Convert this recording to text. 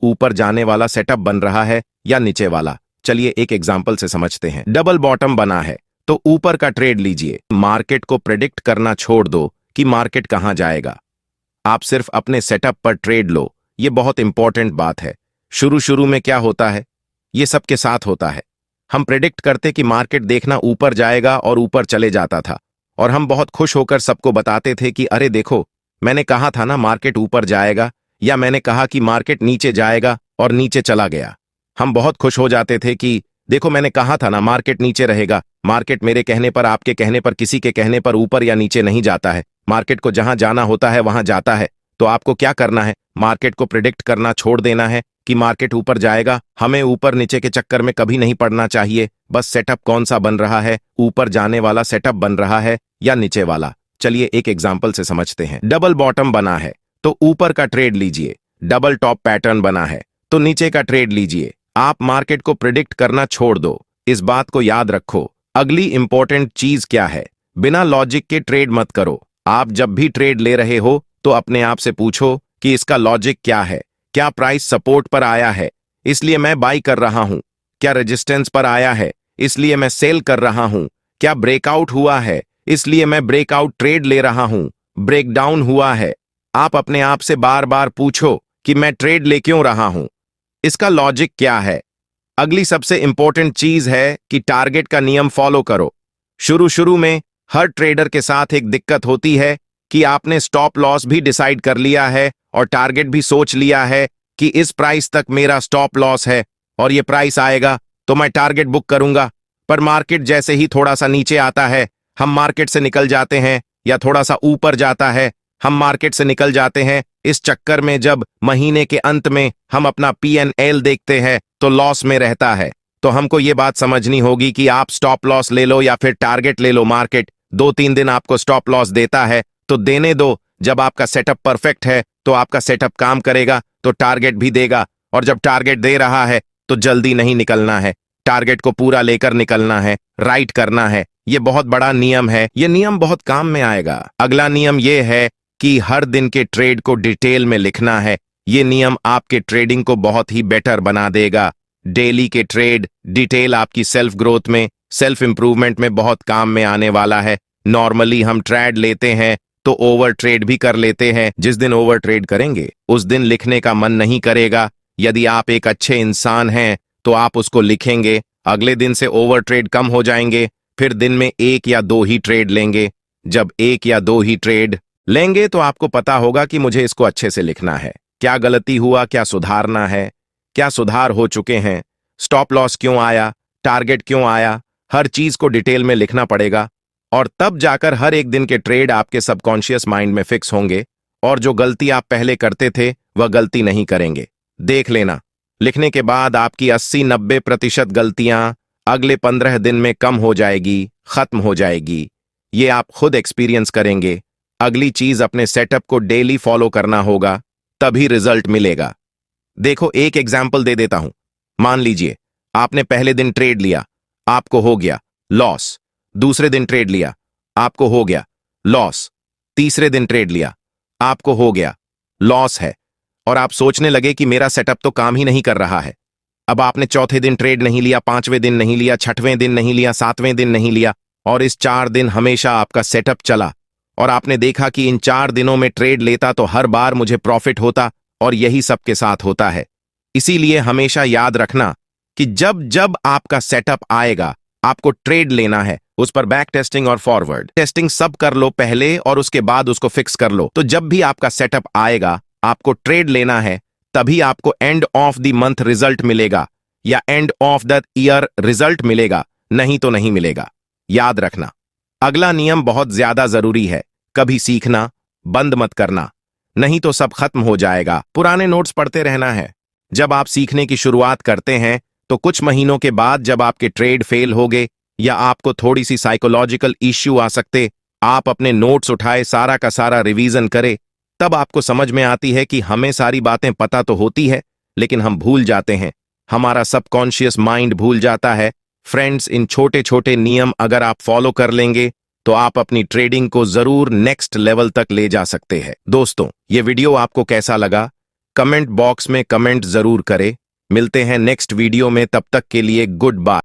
ऊपर जाने वाला सेटअप बन रहा है या नीचे वाला। चलिए एक एग्जांपल से समझते हैं। डबल बॉटम बना है तो ऊपर का ट्रेड लीजिए। मार्केट को प्रेडिक्ट करना छोड़ दो कि मार्केट कहां जाएगा, आप सिर्फ अपने सेटअप पर ट्रेड लो। ये बहुत इंपॉर्टेंट बात है। शुरू शुरू में क्या होता है, ये सबके साथ होता है। हम प्रेडिक्ट करते कि मार्केट देखना ऊपर जाएगा और ऊपर चले जाता था, और हम बहुत खुश होकर सबको बताते थे कि अरे देखो, मैंने कहा था ना मार्केट ऊपर जाएगा, या मैंने कहा कि मार्केट नीचे जाएगा और नीचे चला गया। हम बहुत खुश हो जाते थे कि देखो मैंने कहा था ना मार्केट नीचे रहेगा। मार्केट मेरे कहने पर, आपके कहने पर, किसी के कहने पर ऊपर या नीचे नहीं जाता है। मार्केट को जहां जाना होता है वहां जाता है। तो आपको क्या करना है, मार्केट को प्रिडिक्ट करना छोड़ देना है कि मार्केट ऊपर जाएगा। हमें ऊपर नीचे के चक्कर में कभी नहीं पड़ना चाहिए। बस सेटअप कौन सा बन रहा है, ऊपर जाने वाला सेटअप बन रहा है या नीचे वाला। चलिए एक एग्जांपल से समझते हैं। डबल बॉटम बना है तो ऊपर का ट्रेड लीजिए। डबल टॉप पैटर्न बना है तो नीचे का ट्रेड लीजिए। आप मार्केट को प्रिडिक्ट करना छोड़ दो, इस बात को याद रखो। अगली इंपॉर्टेंट चीज क्या है, बिना लॉजिक के ट्रेड मत करो। आप जब भी ट्रेड ले रहे हो तो अपने आप से पूछो कि इसका लॉजिक क्या है। क्या प्राइस सपोर्ट पर आया है, इसलिए मैं बाई कर रहा हूं? क्या रेजिस्टेंस पर आया है, इसलिए मैं सेल कर रहा हूं? क्या ब्रेकआउट हुआ है, इसलिए मैं ब्रेकआउट ट्रेड ले रहा हूं? ब्रेकडाउन हुआ है? आप अपने आप से बार बार पूछो कि मैं ट्रेड ले क्यों रहा हूं, इसका लॉजिक क्या है। अगली सबसे इंपॉर्टेंट चीज है कि टारगेट का नियम फॉलो करो। शुरू शुरू में हर ट्रेडर के साथ एक दिक्कत होती है कि आपने स्टॉप लॉस भी डिसाइड कर लिया है और टारगेट भी सोच लिया है कि इस प्राइस तक मेरा स्टॉप लॉस है और ये प्राइस आएगा तो मैं टारगेट बुक करूंगा। पर मार्केट जैसे ही थोड़ा सा नीचे आता है, हम मार्केट से निकल जाते हैं, या थोड़ा सा ऊपर जाता है, हम मार्केट से निकल जाते हैं। इस चक्कर में जब महीने के अंत में हम अपना P&L देखते हैं तो लॉस में रहता है। तो हमको ये बात समझनी होगी कि आप स्टॉप लॉस ले लो या फिर टारगेट ले लो। मार्केट 2-3 दिन आपको स्टॉप लॉस देता है तो देने दो। जब आपका सेटअप परफेक्ट है तो आपका सेटअप काम करेगा तो टारगेट भी देगा। और जब टारगेट दे रहा है तो जल्दी नहीं निकलना है, टारगेट को पूरा लेकर निकलना है, राइट करना है। ये बहुत बड़ा नियम है, ये नियम बहुत काम में आएगा। अगला नियम ये है कि हर दिन के ट्रेड को डिटेल में लिखना है। ये नियम आपके ट्रेडिंग को बहुत ही बेटर बना देगा। डेली के ट्रेड डिटेल आपकी सेल्फ ग्रोथ में, सेल्फ इंप्रूवमेंट में बहुत काम में आने वाला है। नॉर्मली हम ट्रेड लेते हैं तो ओवर ट्रेड भी कर लेते हैं। जिस दिन ओवर ट्रेड करेंगे उस दिन लिखने का मन नहीं करेगा। यदि आप एक अच्छे इंसान हैं तो आप उसको लिखेंगे। अगले दिन से ओवर ट्रेड कम हो जाएंगे, फिर दिन में 1 या 2 ही ट्रेड लेंगे। जब 1 या 2 ही ट्रेड लेंगे तो आपको पता होगा कि मुझे इसको अच्छे से लिखना है। क्या गलती हुआ, क्या सुधारना है, क्या सुधार हो चुके हैं, स्टॉप लॉस क्यों आया, टारगेट क्यों आया, हर चीज को डिटेल में लिखना पड़ेगा। और तब जाकर हर एक दिन के ट्रेड आपके सबकॉन्शियस माइंड में फिक्स होंगे, और जो गलती आप पहले करते थे वह गलती नहीं करेंगे। देख लेना, लिखने के बाद आपकी 80-90% गलतियां अगले 15 दिन में कम हो जाएगी, खत्म हो जाएगी। ये आप खुद एक्सपीरियंस करेंगे। अगली चीज, अपने सेटअप को डेली फॉलो करना होगा, तभी रिजल्ट मिलेगा। देखो एक एग्जाम्पल दे देता हूं। मान लीजिए आपने पहले दिन ट्रेड लिया, आपको हो गया लॉस। दूसरे दिन ट्रेड लिया, आपको हो गया लॉस। तीसरे दिन ट्रेड लिया, आपको हो गया लॉस है। और आप सोचने लगे कि मेरा सेटअप तो काम ही नहीं कर रहा है। अब आपने चौथे दिन ट्रेड नहीं लिया, 5वें दिन नहीं लिया, 6वें दिन नहीं लिया, 7वें दिन नहीं लिया, और इस 4 दिन हमेशा आपका सेटअप चला। और आपने देखा कि इन 4 दिनों में ट्रेड लेता तो हर बार मुझे प्रॉफिट होता, और यही सबके साथ होता है। इसीलिए हमेशा याद रखना कि जब जब आपका सेटअप आएगा आपको ट्रेड लेना है, उस पर बैक टेस्टिंग और फॉरवर्ड टेस्टिंग सब कर लो पहले, और उसके बाद उसको फिक्स कर लो। तो जब भी आपका सेटअप आएगा आपको ट्रेड लेना है, तभी आपको end of the month result मिलेगा या end of the year result मिलेगा, नहीं तो नहीं मिलेगा। याद रखना। अगला नियम बहुत ज्यादा जरूरी है, कभी सीखना बंद मत करना, नहीं तो सब खत्म हो जाएगा। पुराने नोट्स पढ़ते रहना है। जब आप सीखने की शुरुआत करते हैं तो कुछ महीनों के बाद जब आपके ट्रेड फेल हो गए या आपको थोड़ी सी साइकोलॉजिकल इश्यू आ सकते, आप अपने नोट्स उठाए, सारा का सारा रिवीजन करें, तब आपको समझ में आती है कि हमें सारी बातें पता तो होती है लेकिन हम भूल जाते हैं, हमारा सबकॉन्शियस माइंड भूल जाता है। फ्रेंड्स, इन छोटे छोटे नियम अगर आप फॉलो कर लेंगे तो आप अपनी ट्रेडिंग को जरूर नेक्स्ट लेवल तक ले जा सकते हैं। दोस्तों, ये वीडियो आपको कैसा लगा कमेंट बॉक्स में कमेंट जरूर करें। मिलते हैं नेक्स्ट वीडियो में, तब तक के लिए गुड बाय।